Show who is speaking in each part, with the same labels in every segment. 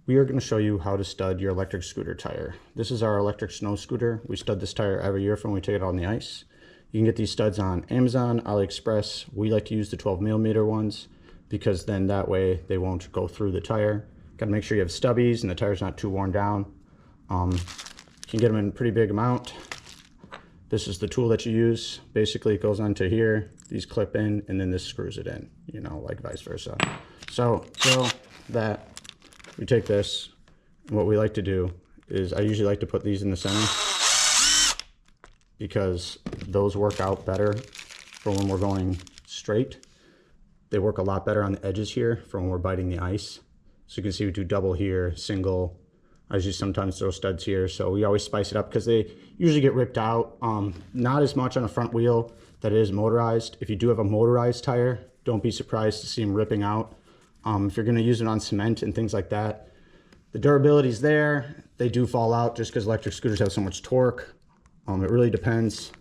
Speaker 1: We are going to show you how to stud your electric scooter tire. This is our electric snow scooter. We stud this tire every year from when we take it on the ice. You can get these studs on Amazon, AliExpress. We like to use the 12mm ones because then that way they won't go through the tire. Got to make sure you have stubbies and the tire's not too worn down. You can get them in a pretty big amount. This is the tool that you use. Basically it goes onto here, these clip in, and then this screws it in, you know, like vice versa. So that we take this, and what we like to do is I usually like to put these in the center because those work out better for when we're going straight. They work a lot better on the edges here for when we're biting the ice. So you can see we do double here, single. I usually sometimes throw studs here, so we always spice it up because they usually get ripped out. Not as much on a front wheel that is motorized. If you do have a motorized tire, don't be surprised to see them ripping out. If you're going to use it on cement and things like that, the durability is there. They do fall out just because electric scooters have so much torque. It really depends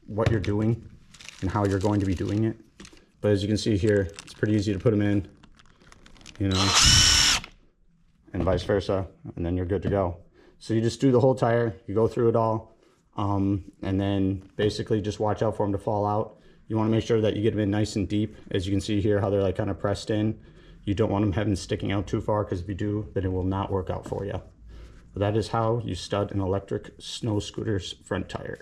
Speaker 1: what you're doing and how you're going to be doing it. But as you can see here, it's pretty easy to put them in, you know, and vice versa, and then you're good to go. So you just do the whole tire, you go through it all, and then basically just watch out for them to fall out. You want to make sure that you get them in nice and deep. As you can see here, how they're like kind of pressed in. You don't want them having sticking out too far, because if you do, then it will not work out for you. But that is how you stud an electric snow scooter's front tire.